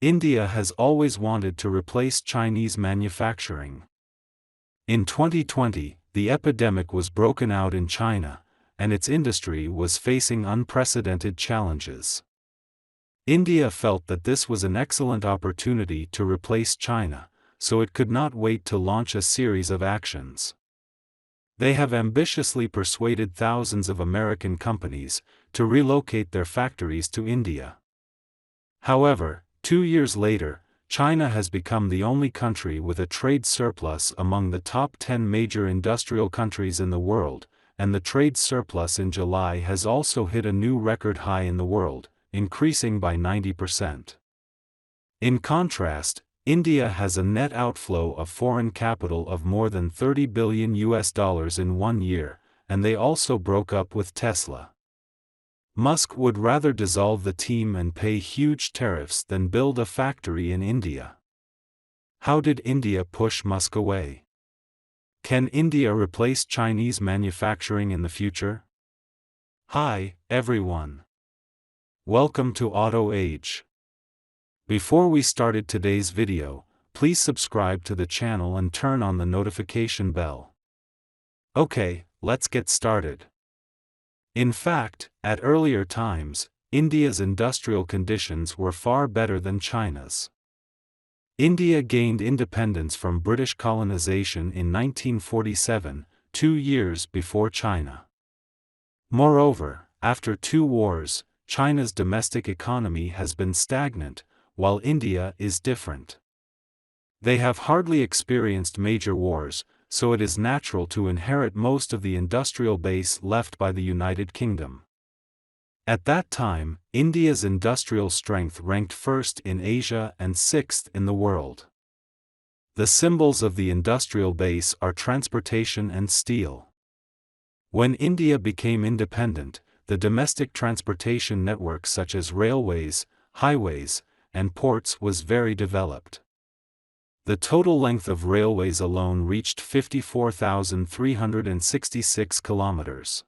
India has always wanted to replace Chinese manufacturing. In 2020, the epidemic was broken out in China, and its industry was facing unprecedented challenges. India felt that this was an excellent opportunity to replace China, so it could not wait to launch a series of actions. They have ambitiously persuaded thousands of American companies to relocate their factories to India. However, 2 years later, China has become the only country with a trade surplus among the top 10 major industrial countries in the world, and the trade surplus in July has also hit a new record high in the world, increasing by 90%. In contrast, India has a net outflow of foreign capital of more than $30 billion in 1 year, and they also broke up with Tesla. Musk would rather dissolve the team and pay huge tariffs than build a factory in India. How did India push Musk away? Can India replace Chinese manufacturing in the future? Hi, everyone. Welcome to Auto Age. Before we started today's video, please subscribe to the channel and turn on the notification bell. Okay, let's get started. In fact, at earlier times, India's industrial conditions were far better than China's. India gained independence from British colonization in 1947, 2 years before China. Moreover, after 2 wars, China's domestic economy has been stagnant, while India is different. They have hardly experienced major wars, so it is natural to inherit most of the industrial base left by the United Kingdom. At that time, India's industrial strength ranked first in Asia and 6th in the world. The symbols of the industrial base are transportation and steel. When India became independent, the domestic transportation network such as railways, highways, and ports was very developed. The total length of railways alone reached 54,366 kilometers.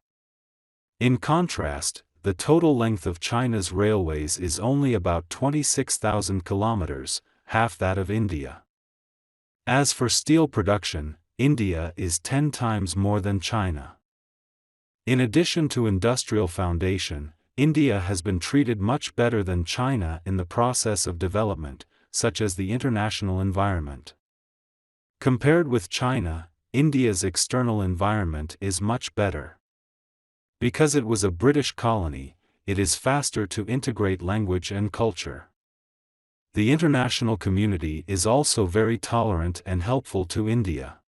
In contrast, the total length of China's railways is only about 26,000 kilometers, half that of India. As for steel production, India is 10 times more than China. In addition to industrial foundation, India has been treated much better than China in the process of development, such as the international environment. Compared with China, India's external environment is much better. Because it was a British colony, it is faster to integrate language and culture. The international community is also very tolerant and helpful to India.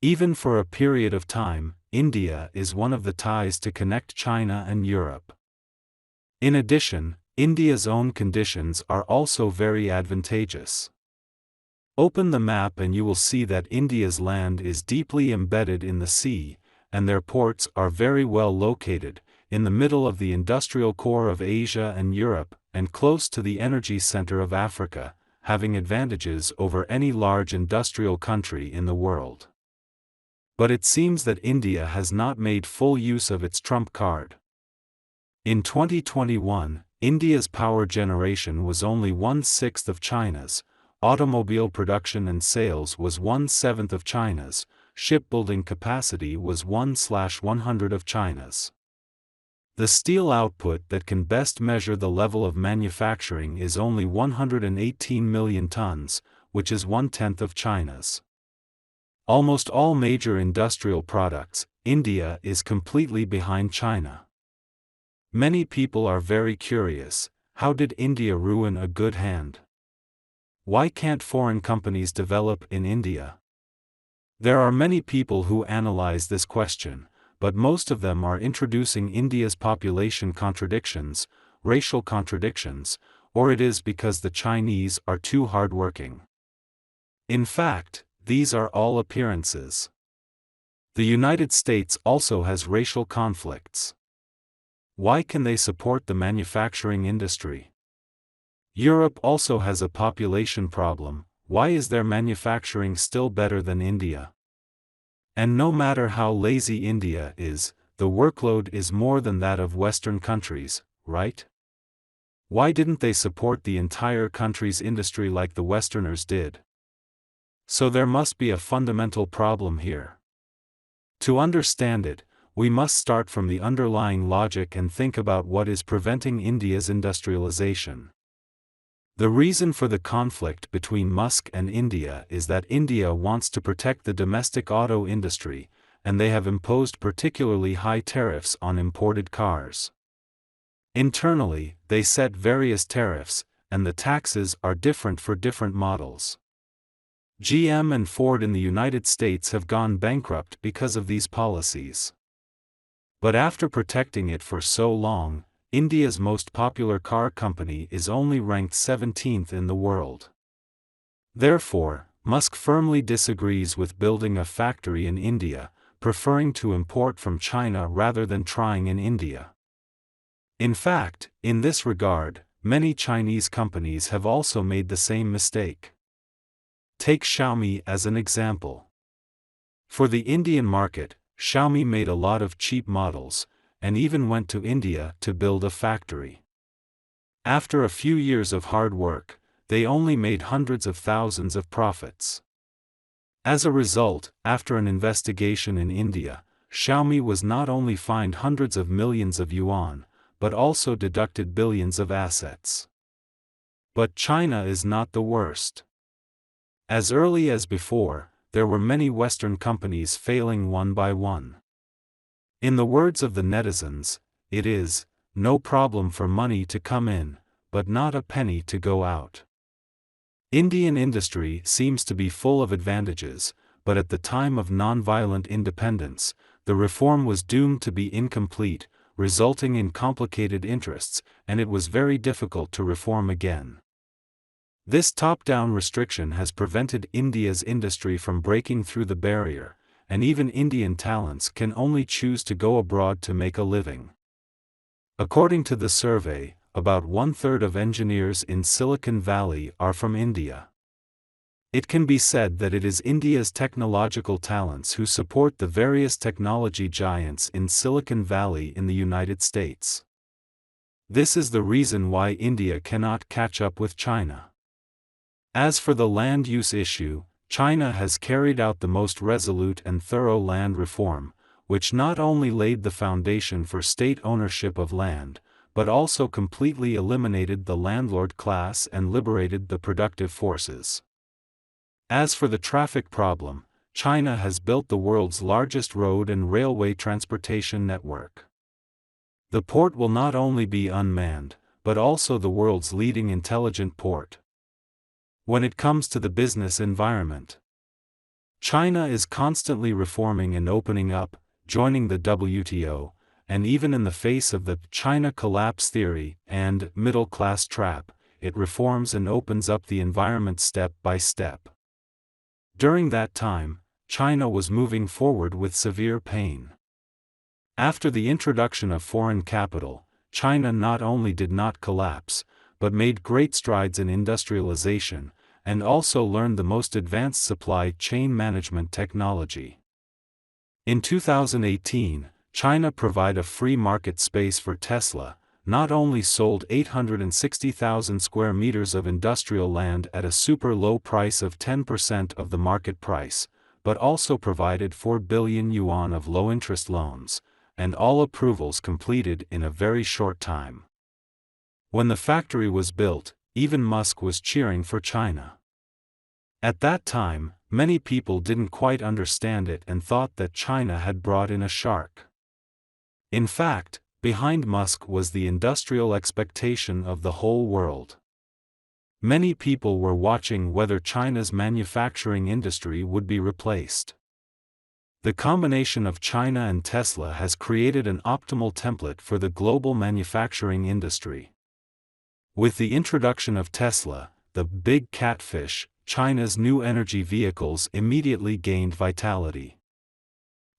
Even for a period of time, India is one of the ties to connect China and Europe. In addition, India's own conditions are also very advantageous. Open the map and you will see that India's land is deeply embedded in the sea, and their ports are very well located, in the middle of the industrial core of Asia and Europe, and close to the energy center of Africa, having advantages over any large industrial country in the world. But it seems that India has not made full use of its trump card. In 2021, India's power generation was only 1/6 of China's, automobile production and sales was 1/7 of China's, shipbuilding capacity was 1/100 of China's. The steel output that can best measure the level of manufacturing is only 118 million tons, which is 1/10 of China's. Almost all major industrial products, India is completely behind China. Many people are very curious, how did India ruin a good hand? Why can't foreign companies develop in India? There are many people who analyze this question, but most of them are introducing India's population contradictions, racial contradictions, or it is because the Chinese are too hardworking. In fact, these are all appearances. The United States also has racial conflicts. Why can they support the manufacturing industry? Europe also has a population problem. Why is their manufacturing still better than India? And no matter how lazy India is, the workload is more than that of Western countries, right? Why didn't they support the entire country's industry like the Westerners did? So there must be a fundamental problem here. To understand it, we must start from the underlying logic and think about what is preventing India's industrialization. The reason for the conflict between Musk and India is that India wants to protect the domestic auto industry, and they have imposed particularly high tariffs on imported cars. Internally, they set various tariffs, and the taxes are different for different models. GM and Ford in the United States have gone bankrupt because of these policies. But after protecting it for so long, India's most popular car company is only ranked 17th in the world. Therefore, Musk firmly disagrees with building a factory in India, preferring to import from China rather than trying in India. In fact, in this regard, many Chinese companies have also made the same mistake. Take Xiaomi as an example. For the Indian market, Xiaomi made a lot of cheap models, and even went to India to build a factory. After a few years of hard work, they only made hundreds of thousands of profits. As a result, after an investigation in India, Xiaomi was not only fined hundreds of millions of yuan, but also deducted billions of assets. But China is not the worst. As early as before, there were many Western companies failing one by one. In the words of the netizens, it is no problem for money to come in, but not a penny to go out. Indian industry seems to be full of advantages, but at the time of non-violent independence, the reform was doomed to be incomplete, resulting in complicated interests, and it was very difficult to reform again. This top-down restriction has prevented India's industry from breaking through the barrier, and even Indian talents can only choose to go abroad to make a living. According to the survey, about 1/3 of engineers in Silicon Valley are from India. It can be said that it is India's technological talents who support the various technology giants in Silicon Valley in the United States. This is the reason why India cannot catch up with China. As for the land use issue, China has carried out the most resolute and thorough land reform, which not only laid the foundation for state ownership of land, but also completely eliminated the landlord class and liberated the productive forces. As for the traffic problem, China has built the world's largest road and railway transportation network. The port will not only be unmanned, but also the world's leading intelligent port. When it comes to the business environment, China is constantly reforming and opening up, joining the WTO, and even in the face of the China collapse theory and middle-class trap, it reforms and opens up the environment step by step. During that time, China was moving forward with severe pain. After the introduction of foreign capital, China not only did not collapse, but made great strides in industrialization, and also learned the most advanced supply chain management technology. In 2018, China provided a free market space for Tesla, not only sold 860,000 square meters of industrial land at a super low price of 10% of the market price, but also provided 4 billion yuan of low-interest loans, and all approvals completed in a very short time. When the factory was built, even Musk was cheering for China. At that time, many people didn't quite understand it and thought that China had brought in a shark. In fact, behind Musk was the industrial expectation of the whole world. Many people were watching whether China's manufacturing industry would be replaced. The combination of China and Tesla has created an optimal template for the global manufacturing industry. With the introduction of Tesla, the big catfish, China's new energy vehicles immediately gained vitality.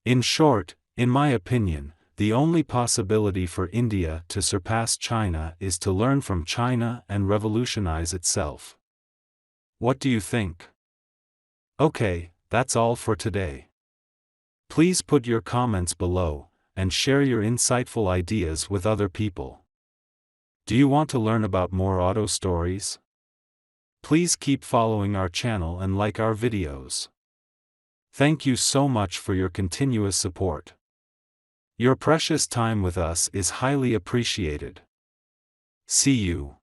In short, in my opinion, the only possibility for India to surpass China is to learn from China and revolutionize itself. What do you think? Okay, that's all for today. Please put your comments below, and share your insightful ideas with other people. Do you want to learn about more auto stories? Please keep following our channel and like our videos. Thank you so much for your continuous support. Your precious time with us is highly appreciated. See you.